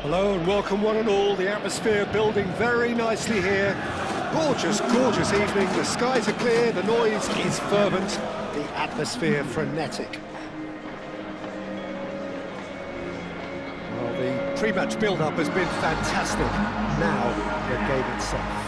Hello and welcome one and all. The atmosphere building very nicely here. Gorgeous, gorgeous evening. The skies are clear, the noise is fervent, the atmosphere frenetic. Well, the pre-match build-up has been fantastic. Now, the game itself.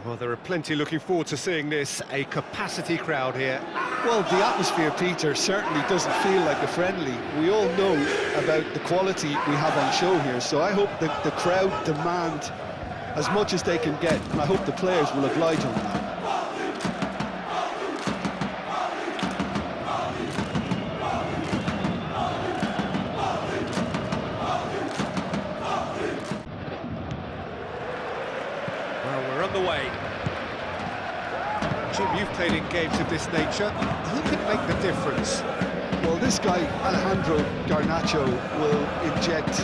Well, there are plenty looking forward to seeing this, a capacity crowd here. Well, the atmosphere, Peter, certainly doesn't feel like a friendly. We all know about the quality we have on show here, so I hope that the crowd demand as much as they can get, and I hope the players will oblige on that. Way. Jim, you've played in games of this nature. Who can make the difference? Well, this guy, Alejandro Garnacho, will inject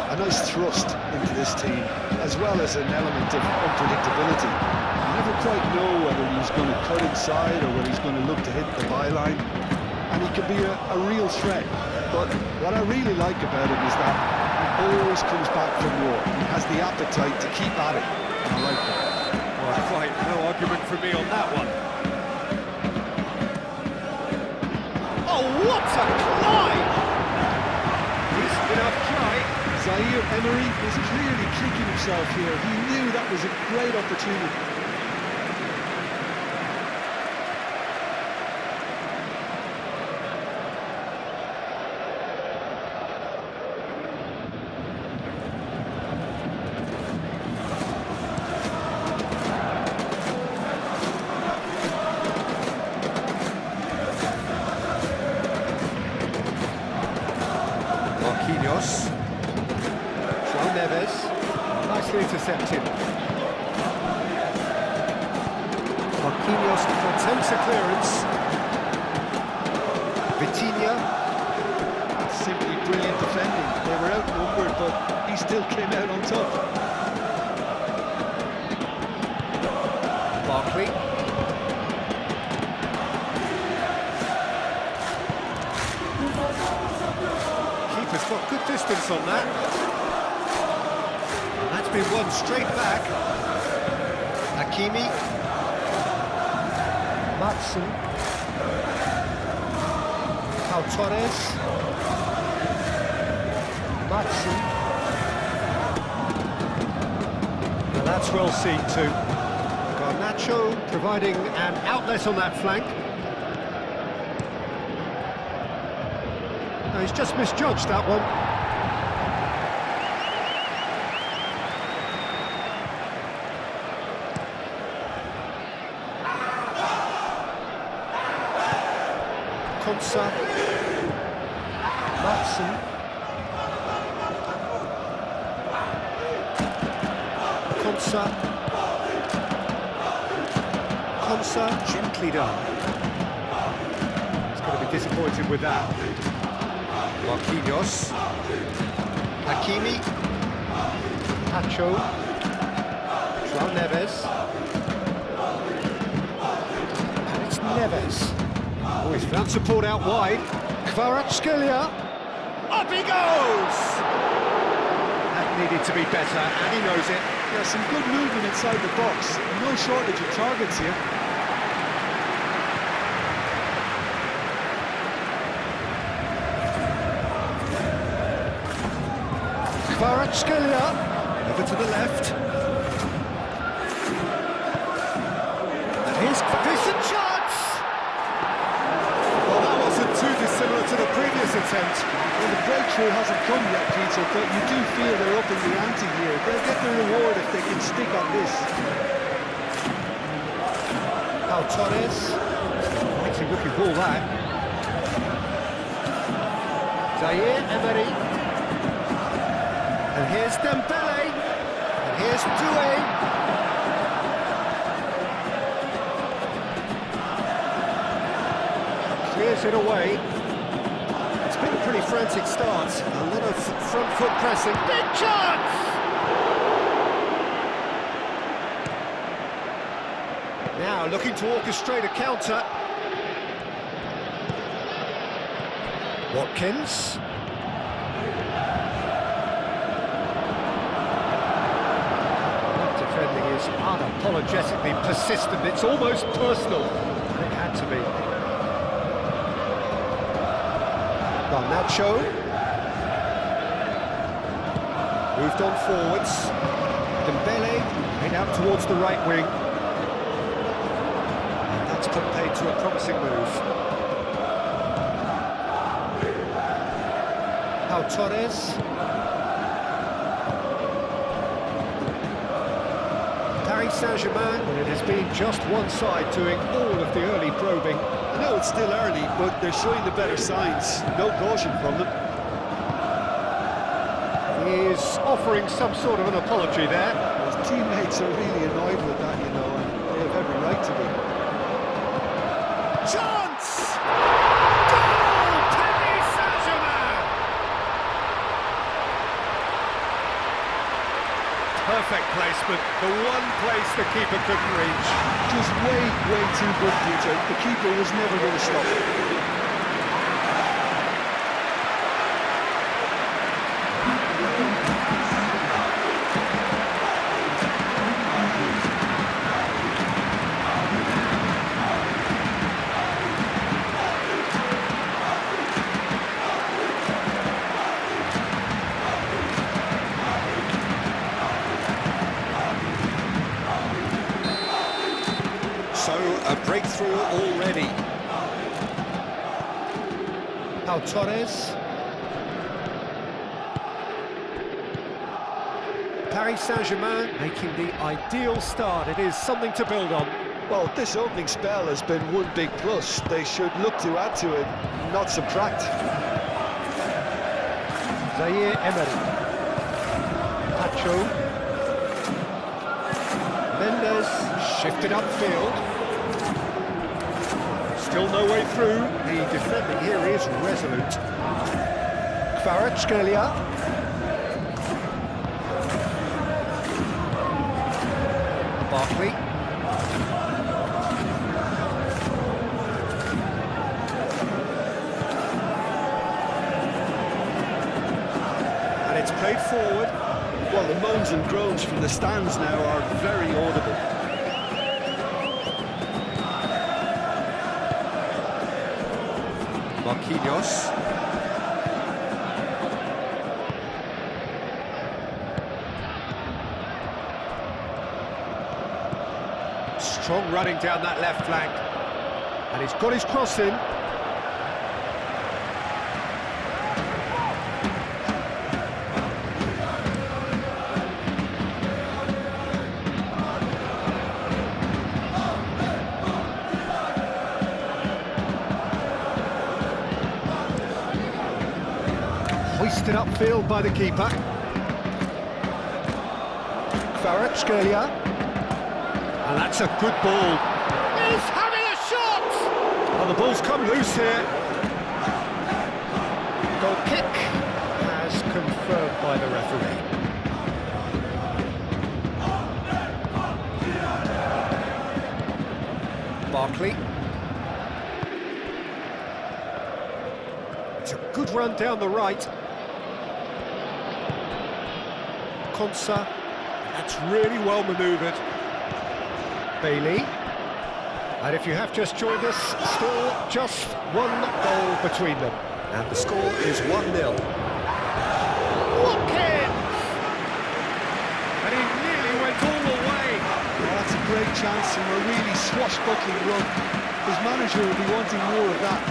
a nice thrust into this team, as well as an element of unpredictability. You never quite know whether he's going to cut inside or whether he's going to look to hit the byline. And he can be a real threat. But what I really like about him is that he always comes back for more. He has the appetite to keep at it, and I like that. Well, quite no argument from me on that one. Oh, what a climb! Decent enough try. Zaire Emery is clearly kicking himself here. He knew that was a great opportunity. Nicely intercepted. Marquinhos attempts a clearance. Vitinha. Simply brilliant defending. They were outnumbered, but he still came out on top. Barkley. Keeper's got good distance on that. That's been won straight back. Hakimi. Matson. Pau Torres. Matson. Now that's well seen too. Garnacho providing an outlet on that flank. No, he's just misjudged that one. Konsa, Matson, Konsa, gently done. He's going to be disappointed with that. Marquinhos, Hakimi, Pacho, João Neves, and it's Neves. Oh, he's found support out wide. Kvaratskhelia. Up he goes! That needed to be better, and he knows it. Yeah, some good movement inside the box. No shortage of targets here. Kvaratskhelia, over to the left. And here's a decent chance! Well, that wasn't too dissimilar to the previous attempt. Well, the breakthrough hasn't come yet, Peter, but you do feel they're up in the ante here. They'll get the reward if they can stick on this. Pau Torres. Mighty looking ball, that. Zaire Emery. And here's Dembele. And here's Doué. Clears it away. It's been a pretty frantic start. A lot of front foot pressing. Big chance! Now looking to orchestrate a counter. Watkins. Defending is unapologetically persistent. It's almost personal. And it had to be. Garnacho. Moved on forwards. Dembele made out towards the right wing. And that's put paid to a promising move. Pau Torres. Paris Saint-Germain, and it has been just one side doing all of the early probing. I know it's still early, but they're showing the better signs. No caution from them. He is offering some sort of an apology there. His teammates are really annoyed with that, you know, and they have every right to be. Chance! Goal! Paris Saint-Germain! Perfect placement, the one place the keeper couldn't reach. Just way too good, Peter. The keeper was never going to stop it. So, a breakthrough already. Pau Torres. Paris Saint-Germain making the ideal start. It is something to build on. Well, this opening spell has been one big plus. They should look to add to it, not subtract. Zaire Emery. Pacho. Mendes shifted upfield. Still no way through. The defending here is resolute. Kvaratskhelia. Barkley. And it's played forward. Well, the moans and groans from the stands now are very audible. Marquinhos. Strong running down that left flank. And he's got his cross in. Hoisted upfield by the keeper. Kvaratskhelia. And that's a good ball. He's having a shot! Well, the ball's come loose here. Goal kick as confirmed by the referee. Barkley. It's a good run down the right. Konsa, that's really well manoeuvred. Bailey, and if you have just joined us, still just one goal between them, and the score is 1-0. Watkins! And he nearly went all the way. Oh, that's a great chance and a really swashbuckling run. His manager will be wanting more of that.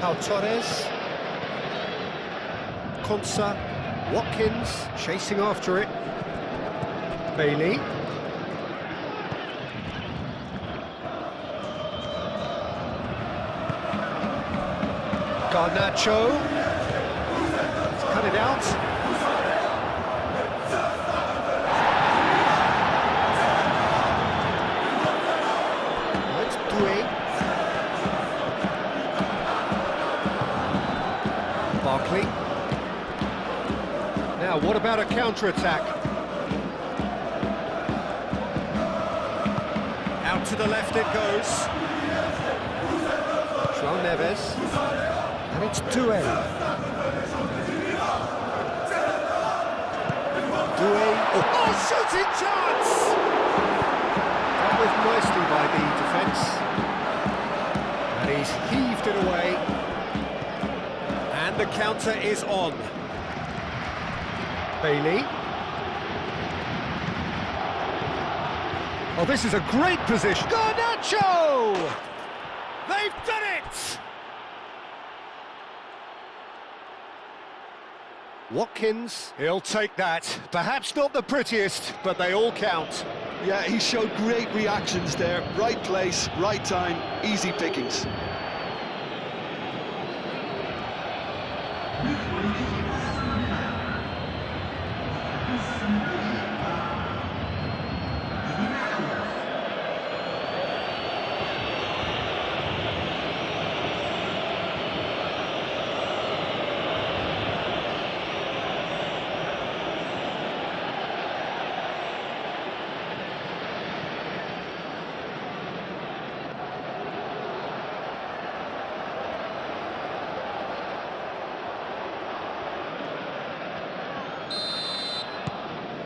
Pau Torres. Konsa. Watkins chasing after it. Bailey. Garnacho. Let's cut it out. Barkley. Now, what about a counter-attack? Out to the left it goes. João Neves. And it's Doué. Doué. Oh, shooting chance! Dealt with nicely by the defence. And he's heaved it away. And the counter is on. Bailey. Oh, this is a great position. Garnacho! They've done it! Watkins, he'll take that. Perhaps not the prettiest, but they all count. Yeah, he showed great reactions there. Right place, right time, easy pickings.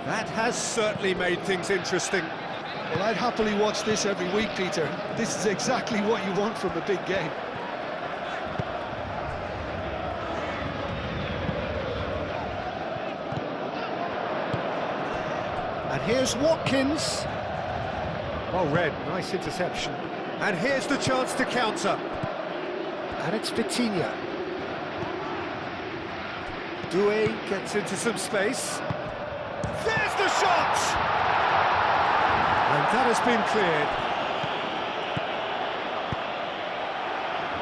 That has certainly made things interesting. Well, I'd happily watch this every week, Peter. This is exactly what you want from a big game. And here's Watkins. Well read, nice interception. And here's the chance to counter. And it's Vitinha. Doué gets into some space. There's the shot! And that has been cleared.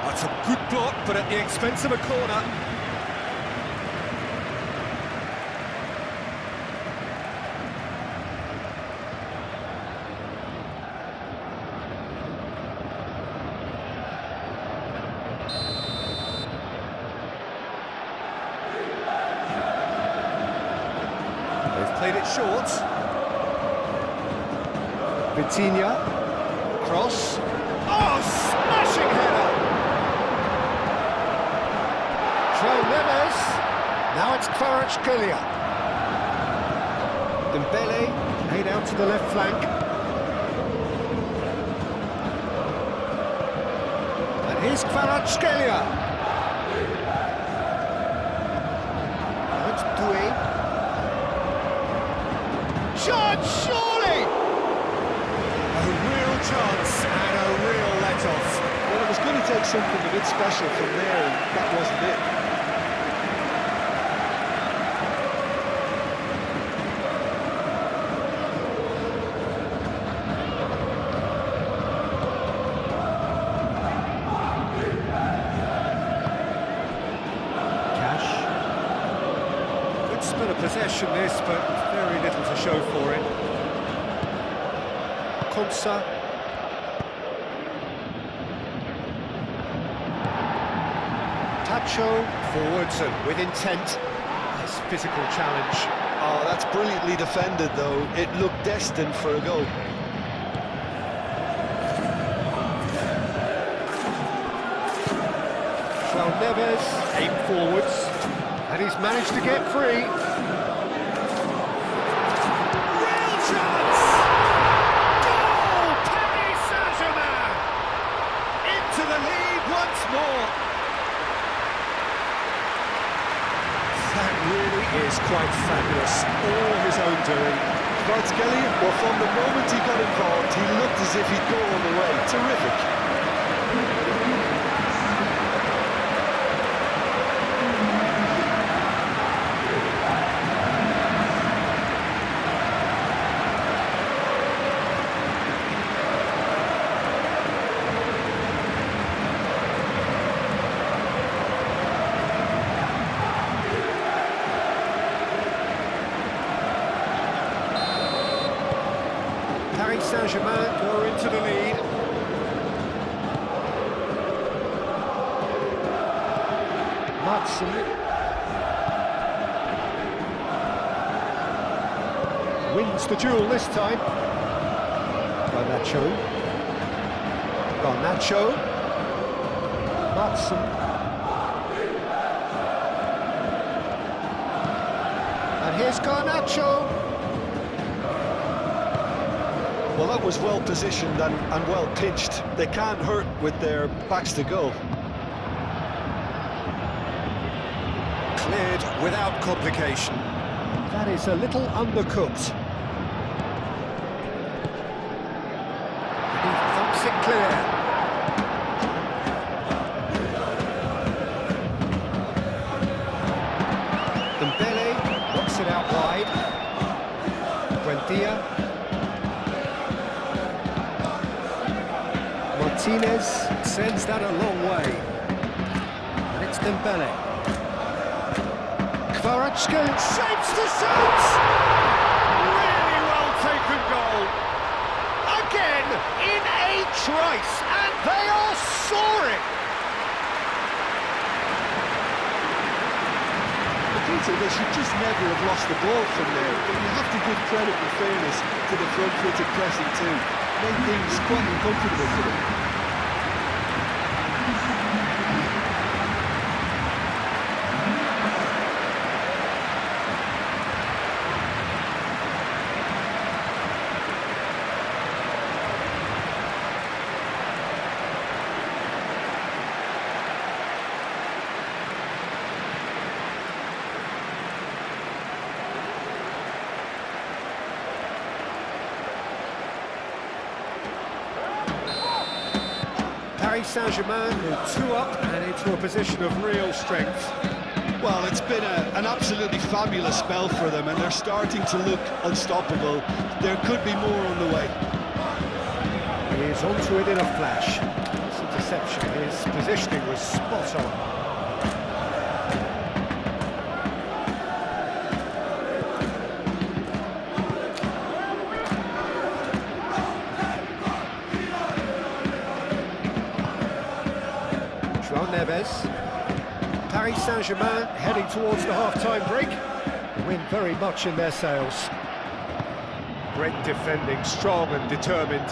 That's a good block, but at the expense of a corner. Played it short. Vitinha. Cross. Oh, smashing header! João Neves. Now it's Kvaratskhelia. Dembele laid out to the left flank. And here's Kvaratskhelia. Now it's Doué. Shot, surely! A real chance and a real let-off. Well, it was going to take something a bit special from there, and that wasn't it. Cash. Good spin of possession this, but very little to show for it. Konsa. Tacho forwards and with intent. Nice physical challenge. Oh, that's brilliantly defended, though. It looked destined for a goal. João Neves, aim forwards. And And he's managed to get free. Real chance! Goal! Paris Saint-Germain! Into the lead once more. That really is quite fabulous. All his own doing. Kelly, well, from the moment he got involved, he looked as if he'd go all the way. Terrific. Paris Saint-Germain go into the lead. Matson. Wins the duel this time. Garnacho. Matson. And here's Garnacho. Well, that was well positioned and well pitched. They can't hurt with their backs to goal. Cleared without complication. That is a little undercooked. And he thumps it clear. Dembele knocks it out wide. Buendia. Martinez sends that a long way. And it's Dembele. Kvaratskhelia shapes the shot! Really well taken goal. Again, in a trice, and they are soaring! Peter, they should just never have lost the ball from there. But you have to give credit and fairness to the front-footed pressing too. Made things quite uncomfortable for them. Paris Saint-Germain move 2 up and into a position of real strength. Well, it's been an absolutely fabulous spell for them, and they're starting to look unstoppable. There could be more on the way. He is onto it in a flash. This interception, his positioning was spot on. Neves. Paris Saint-Germain heading towards the half-time break. The wind very much in their sails. Great defending, strong and determined.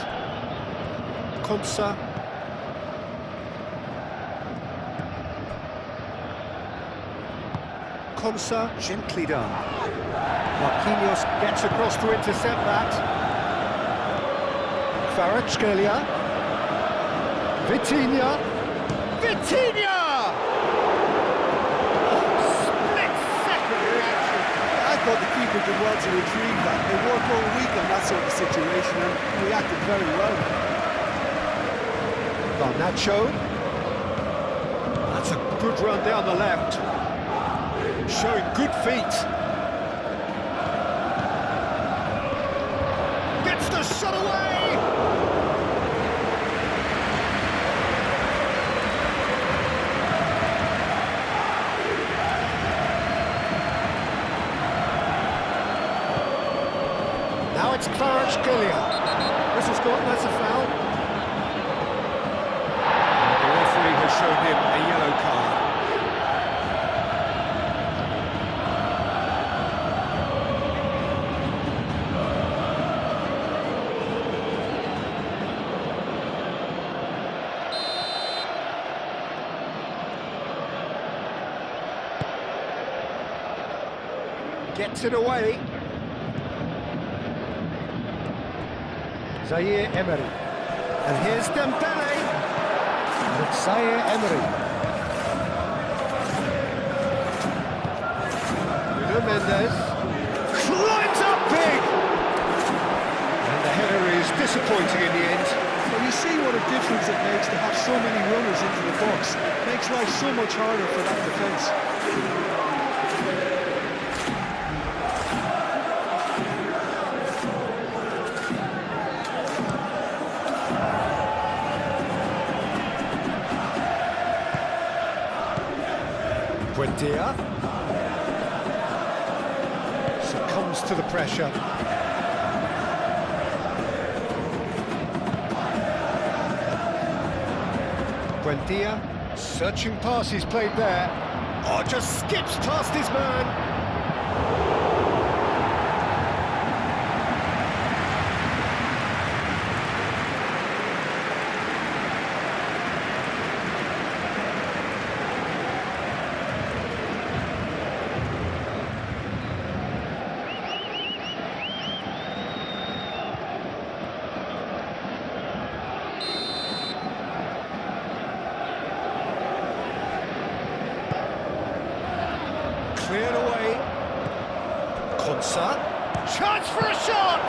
Konsa. Gently done. Marquinhos gets across to intercept that. Kvaratskhelia. Vitinha! Split-second reaction. I thought the keeper did well to retrieve that. They work all week on that sort of situation and reacted very well. Garnacho. That's a good run down the left. Showing good feet. Gets the shot away! Now it's Kvaratskhelia. Whistle's gone, that's a foul. The referee has shown him a yellow card. Gets it away. Zaire Emery. And here's Dembele. And it's Zaire Emery. Nuno Mendes. Climbs up big! And the header is disappointing in the end. Well, you see what a difference it makes to have so many runners into the box. Makes life so much harder for that defence. Buendia succumbs to the pressure. Buendia searching passes played there. Oh, just skips past his man. Cleared away. Konsa. Chance for a shot!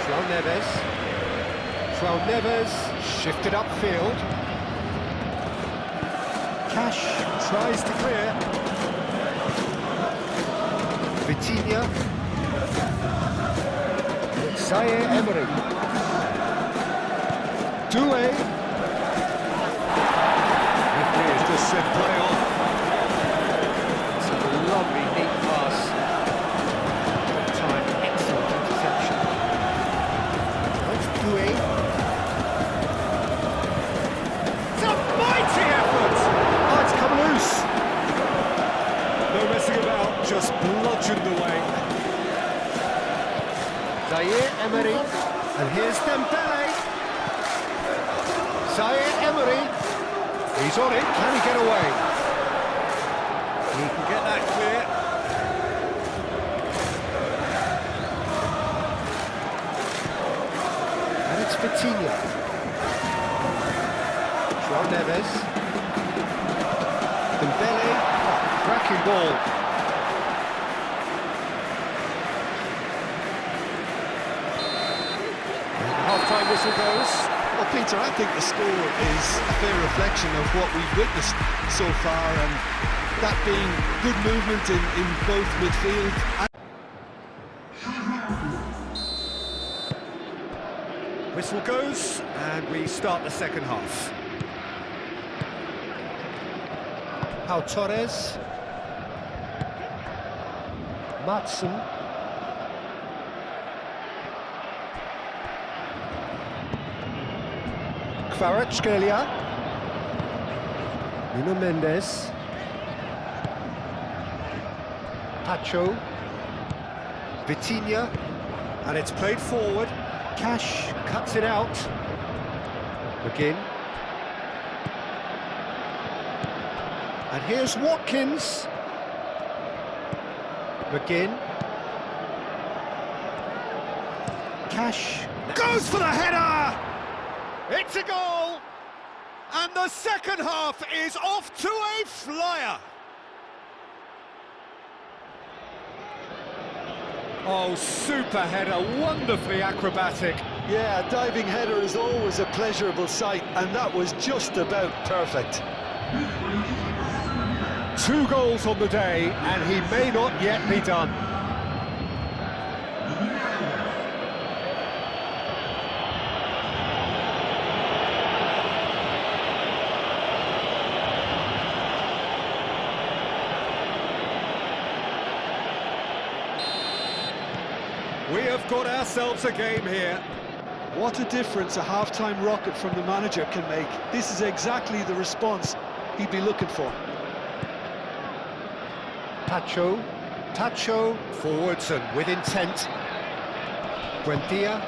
João Neves. João Neves shifted upfield. Cash tries to clear. Vitinha. Zaire Emery. Doué. Referee has just said play on. It's a lovely, neat pass. Time, excellent interception. That's Doué. It's a mighty effort! Oh, it's come loose. No messing about, just bludgeoned away. Zaire Emery. And here's Dembele. Zaire Emery, he's on it, can he get away? He can get that clear. And it's Vitinha. João Neves. Dembele, oh, cracking ball. And the half-time whistle goes. Well, Peter, I think the score is a fair reflection of what we've witnessed so far, and that being good movement in both midfield and... Whistle goes, and we start the second half. Pau Torres. Matson. Kvaratskhelia. Nuno Mendes. Pacho. Vitinha. And it's played forward. Cash cuts it out. McGinn. And here's Watkins. McGinn. Cash goes for the header! It's a goal! And the second half is off to a flyer! Oh, super header, wonderfully acrobatic. Yeah, a diving header is always a pleasurable sight, and that was just about perfect. 2 goals on the day, and he may not yet be done. We have got ourselves a game here. What a difference a half-time rocket from the manager can make. This is exactly the response he'd be looking for. Pacho forwards and with intent. Buendia,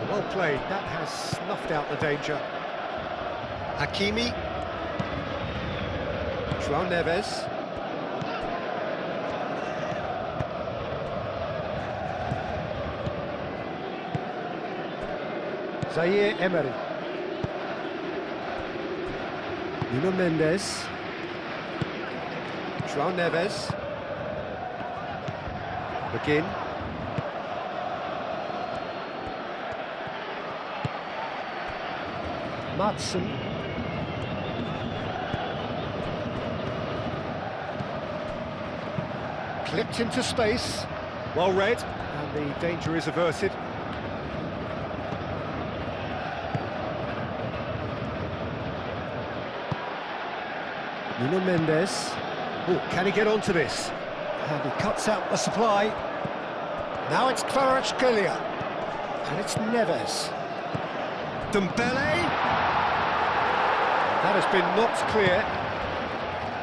Well played, that has snuffed out the danger. Hakimi. João Neves. Zaire Emery. Nuno Mendes. João Neves. McGinn. Matson. Clipped into space. Well read, and the danger is averted. Nuno Mendes. Oh, can he get onto this? And he cuts out the supply. Now it's Kvaratskhelia. And it's Neves. Dembele. That has been knocked clear.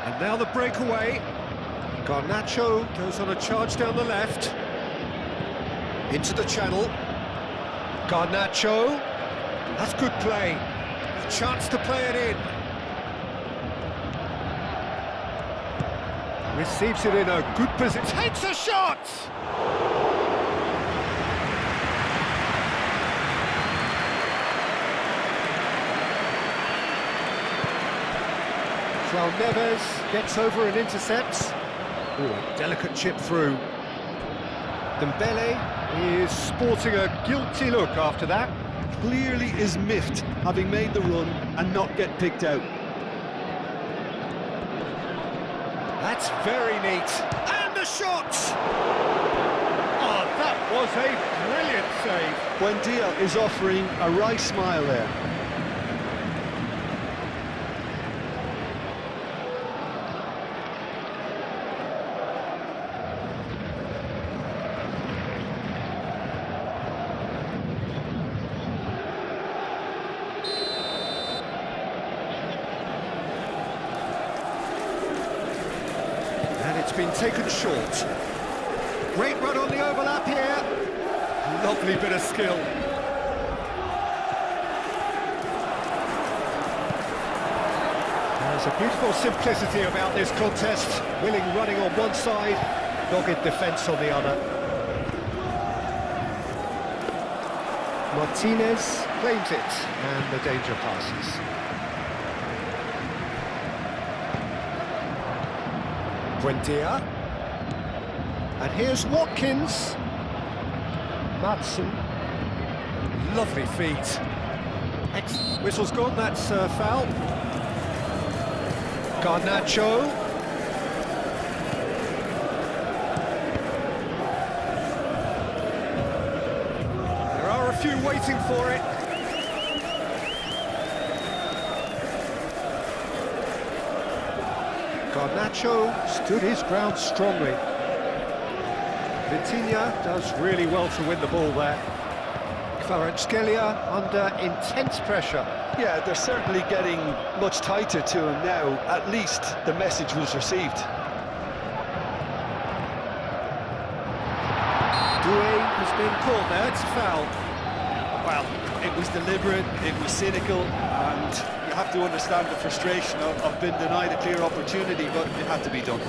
And now the breakaway. Garnacho goes on a charge down the left. Into the channel. Garnacho. That's good play. A chance to play it in. Receives it in a good position. Takes a shot! João Neves gets over and intercepts. Ooh, a delicate chip through. Dembele is sporting a guilty look after that. Clearly is miffed, having made the run and not get picked out. That's very neat. And the shot! Oh, that was a brilliant save. Buendia is offering a wry smile there. Been taken short. Great run on the overlap here. Lovely bit of skill. There's a beautiful simplicity about this contest. Willing running on one side, dogged defence on the other. Martinez claims it, and the danger passes. Buendia. And here's Watkins. Matson. Lovely feet. Whistle's gone, that's foul. Garnacho. There are a few waiting for it. Garnacho stood his ground strongly. Vitinha does really well to win the ball there. Kvaratskhelia under intense pressure. Yeah, they're certainly getting much tighter to him now. At least the message was received. Doué has been called there, it's a foul. Well, it was deliberate, it was cynical, and you have to understand the frustration of being denied a clear opportunity, but it had to be done.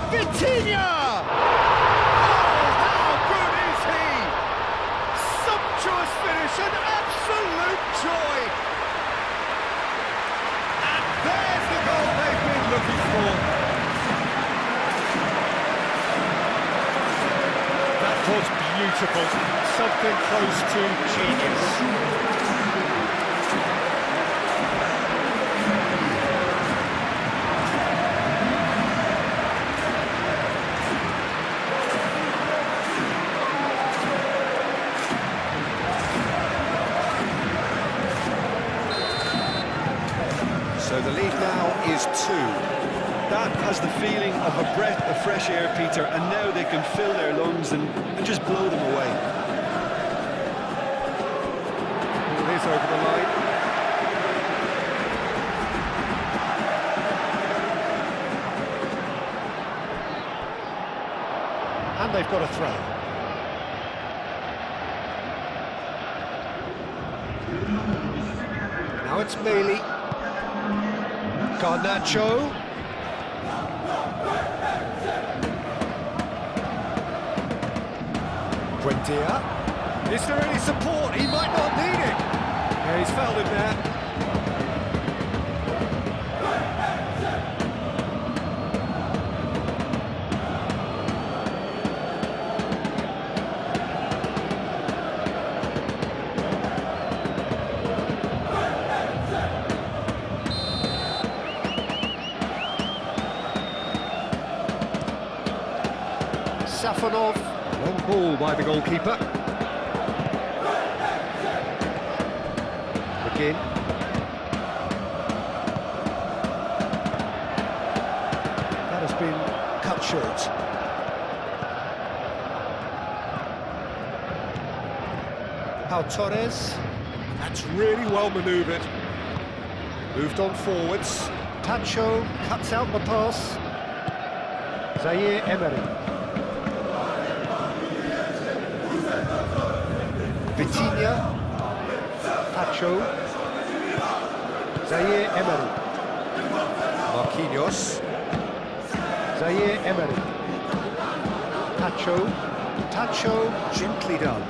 Vitinha! Finish, an absolute joy! And there's the goal they've been looking for. That was beautiful, something close to genius. So the lead now is 2. That has the feeling of a breath of fresh air, Peter, and now they can fill their lungs and just blow them away. It is over the line. And they've got a throw. Now it's Bailey. Garnacho. Buendia. Is there any support? He might not need it. Yeah, he's fouled him there. Safonov, long ball by the goalkeeper. McGinn. That has been cut short. Pau Torres. That's really well manoeuvred. Moved on forwards. Tacho cuts out the pass. Zaire Emery. Vitinha, Tacho, Zaire Emery, Marquinhos, Zaire Emery, Tacho, gently done.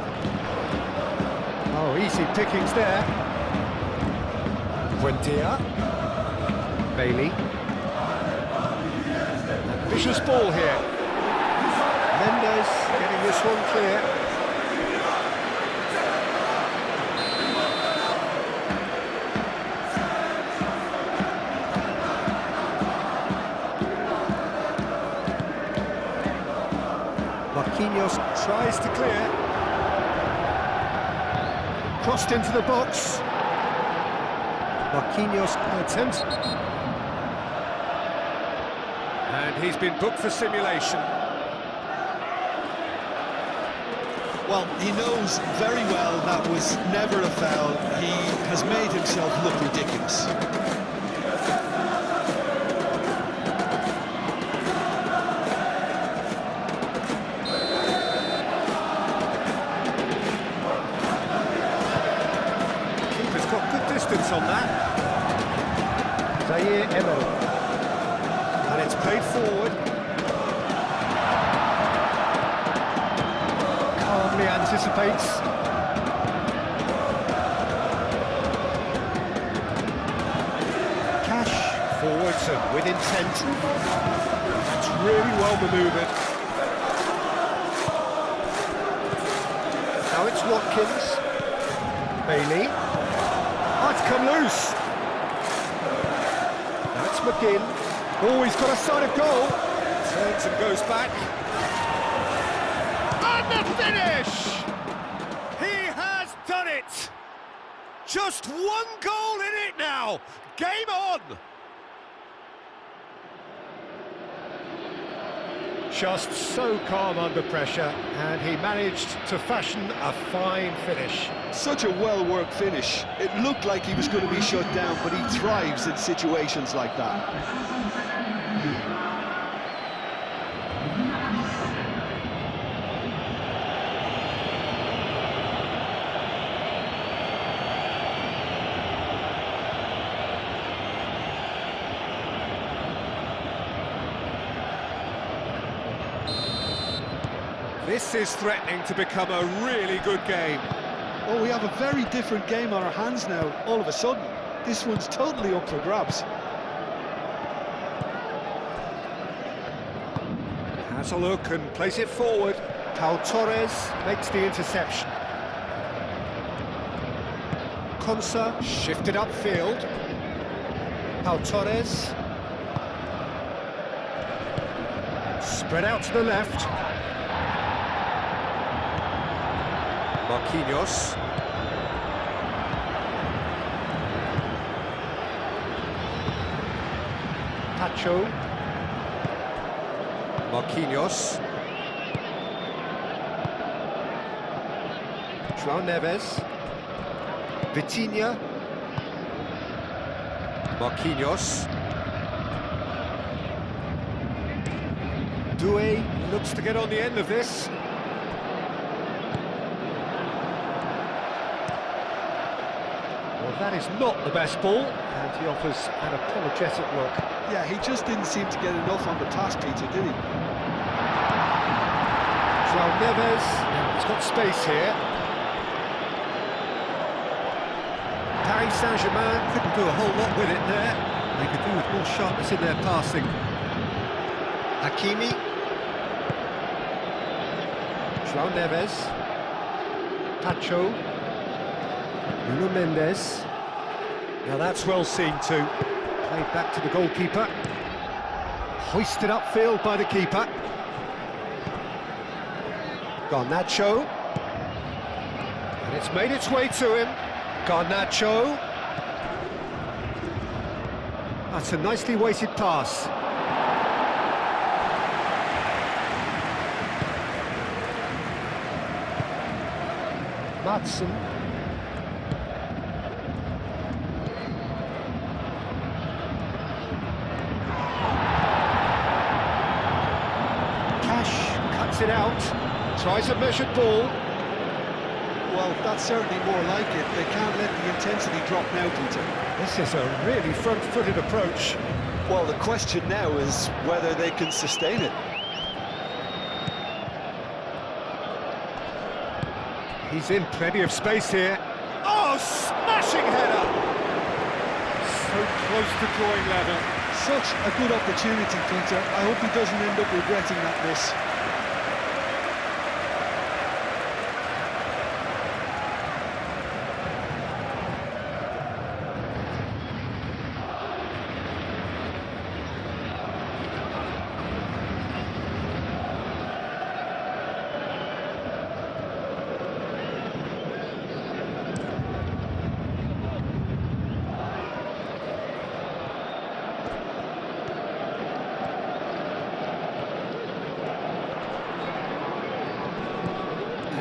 Oh, easy pickings there. Buendia, Bailey, ambitious ball here. Mendes getting this one clear. Marquinhos tries to clear. Crossed into the box. Marquinhos attempts. And he's been booked for simulation. Well, he knows very well that was never a foul. He has made himself look ridiculous. Distance on that. Zaire Emery. And it's played forward. Calmly anticipates. Cash forwards and with intent. That's really well manoeuvred. Now it's Watkins. Bailey. Oh, it's come loose. That's McGinn. Oh, he's got a side of goal. Turns and goes back. And the finish! He has done it! Just one goal in it now. Game on! Just so calm under pressure, and he managed to fashion a fine finish. Such a well-worked finish. It looked like he was going to be shut down, but he thrives in situations like that. This is threatening to become a really good game. Oh, we have a very different game on our hands now, all of a sudden. This one's totally up for grabs. Has a look and plays it forward. Pau Torres makes the interception. Konsa shifted upfield. Pau Torres. Spread out to the left. Marquinhos. Tacho. Marquinhos. João Neves. Vitinha. Marquinhos. Doué looks to get on the end of this. Well, that is not the best ball, and he offers an apologetic look. Yeah, he just didn't seem to get enough on the pass, Peter, did he? João Neves, now he's got space here. Paris Saint-Germain couldn't do a whole lot with it there. They could do with more sharpness in their passing. Hakimi. João Neves. Pacho. Nuno Mendes. Now that's well seen too. Played back to the goalkeeper. Hoisted upfield by the keeper. Garnacho. And it's made its way to him. Garnacho. That's a nicely weighted pass. Madsen. Cuts it out, tries a measured ball. Well, that's certainly more like it. They can't let the intensity drop now, Peter. This is a really front-footed approach. Well, the question now is whether they can sustain it. He's in plenty of space here. Oh, smashing header! So close to drawing level. Such a good opportunity, Peter. I hope he doesn't end up regretting that miss.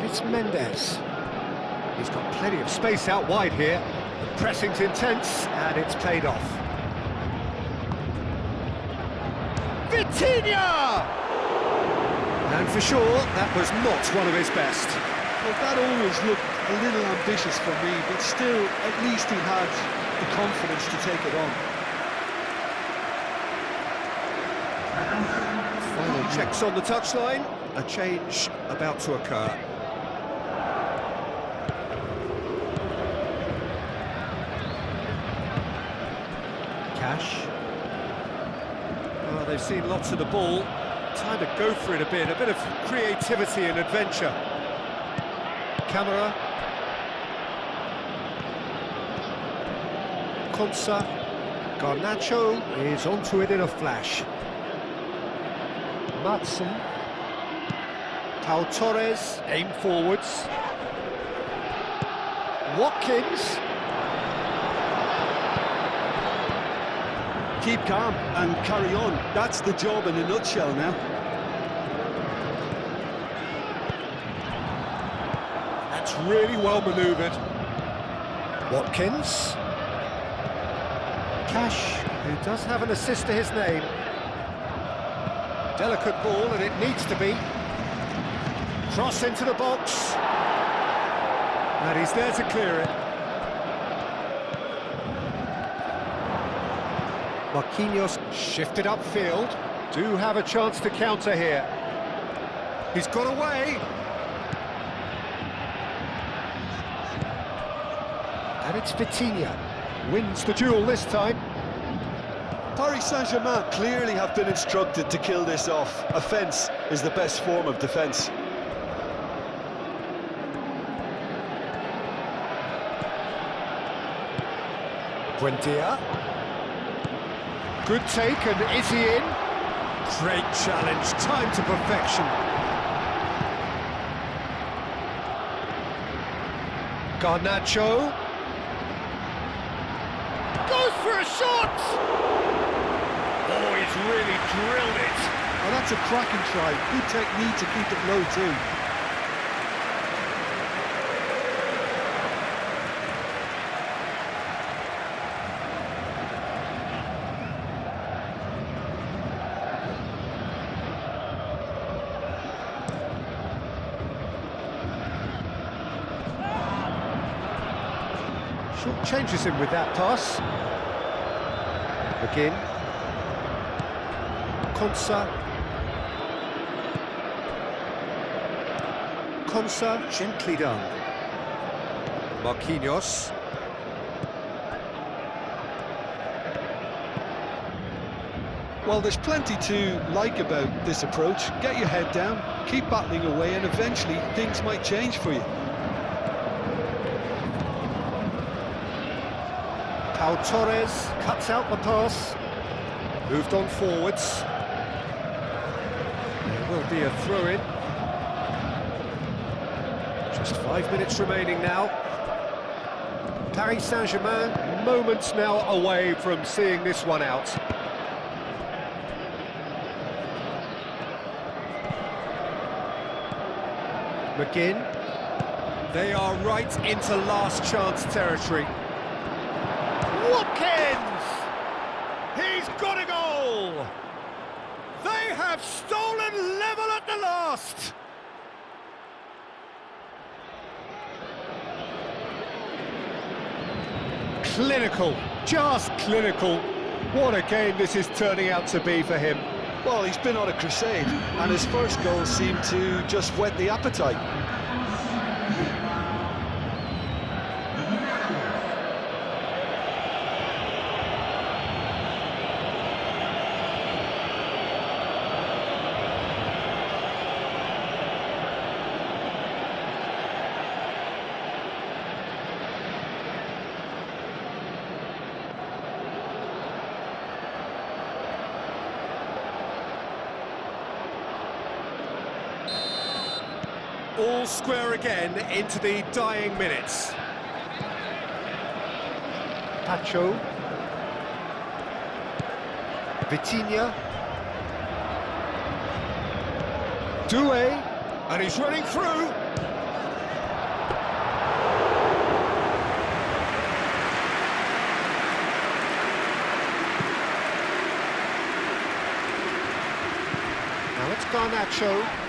It's Mendes. He's got plenty of space out wide here. The pressing's intense, and it's paid off. Vitinha! And for sure, that was not one of his best. Well, that always looked a little ambitious for me, but still, at least he had the confidence to take it on. Final checks on the touchline. A change about to occur. Well, they've seen lots of the ball. Time to go for it a bit of creativity and adventure. Camera. Konsa. Garnacho is onto it in a flash. Madsen. Pau Torres, aim forwards. Watkins. Keep calm and carry on. That's the job in a nutshell now. That's really well manoeuvred. Watkins. Cash, who does have an assist to his name. Delicate ball, and it needs to be. Cross into the box. And he's there to clear it. Marquinhos shifted upfield. Do have a chance to counter here. He's got away. And it's Vitinha. Wins the duel this time. Paris Saint-Germain clearly have been instructed to kill this off. Offence is the best form of defence. Buendia. Good take, and is he in? Great challenge, time to perfection. Garnacho. Goes for a shot! Oh, he's really drilled it. Oh, that's a cracking try. Good technique to keep it low too. Short changes him with that pass. Again. Konsa, gently done. Marquinhos. Well, there's plenty to like about this approach. Get your head down, keep battling away, and eventually things might change for you. Pau Torres cuts out the pass. Moved on forwards. There will be a throw-in. Just 5 minutes remaining now. Paris Saint-Germain moments now away from seeing this one out. McGinn. They are right into last chance territory. Watkins! He's got a goal! They have stolen level at the last! Clinical, just clinical. What a game this is turning out to be for him. Well, he's been on a crusade, and his first goal seemed to just whet the appetite. All square again into the dying minutes. Pacho. Vitinha. Doué. And he's running through. Now it's Garnacho.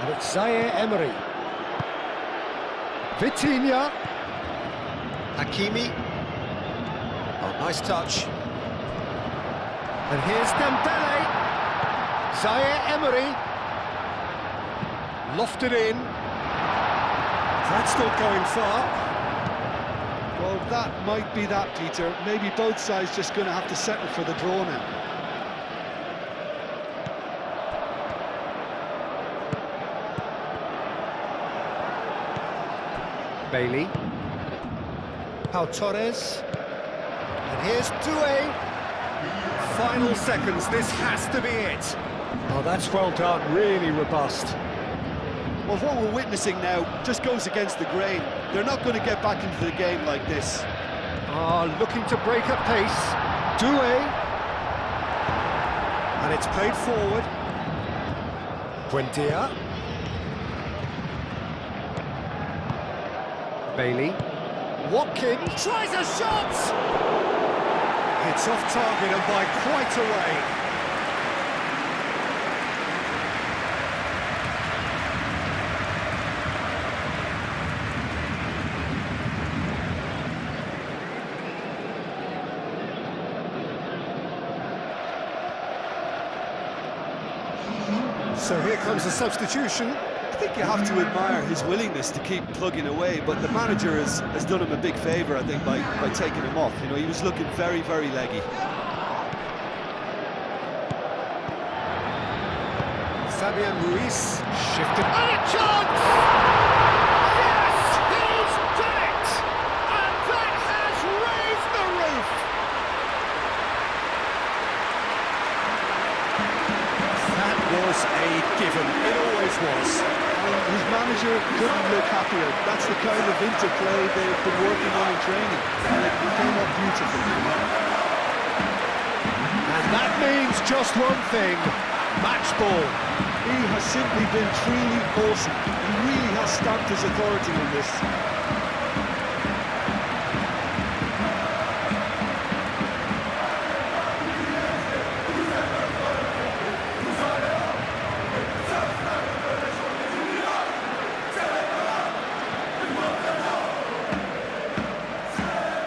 And it's Zaire Emery. Vitinha. Hakimi. Oh, nice touch. And here's Dembele. Zaire Emery. Lofted in. That's not going far. Well, that might be that, Peter. Maybe both sides just going to have to settle for the draw now. Bailey. Pau Torres. And here's Doué. Final seconds, this has to be it. Oh, that's well done, really robust. Well, what we're witnessing now just goes against the grain. They're not going to get back into the game like this. Looking to break at pace. Doué. And it's played forward. Buendia. Bailey. Watkins tries a shot! It's off target and by quite a way. So here comes the substitution. I think you have to admire his willingness to keep plugging away, but the manager has done him a big favour, I think, by taking him off. You know, he was looking very, very leggy. Fabian Ruiz shifted. And a chance! Yes, he's done it! And that has raised the roof! That was a given. It always was. His manager couldn't look happier. That's the kind of interplay they've been working on in training, and it came up beautifully. And that means just one thing, match ball. He has simply been truly awesome. He really has stamped his authority in this.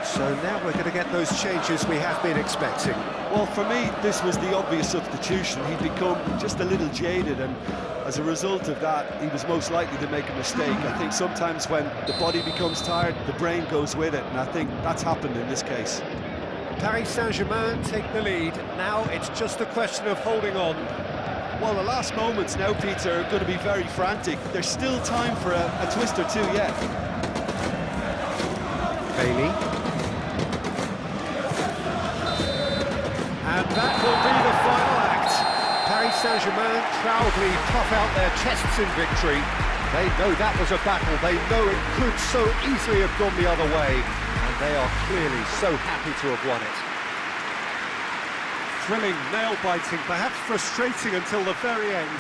So now we're going to get those changes we have been expecting. Well, for me, this was the obvious substitution. He'd become just a little jaded, and as a result of that, he was most likely to make a mistake. I think sometimes when the body becomes tired, the brain goes with it, and I think that's happened in this case. Paris Saint-Germain take the lead. Now it's just a question of holding on. Well, the last moments now, Peter, are going to be very frantic. There's still time for a twist or two yet. Bailey. And that will be the final act. Paris Saint-Germain proudly puff out their chests in victory. They know that was a battle. They know it could so easily have gone the other way. And they are clearly so happy to have won it. Thrilling, nail-biting, perhaps frustrating until the very end.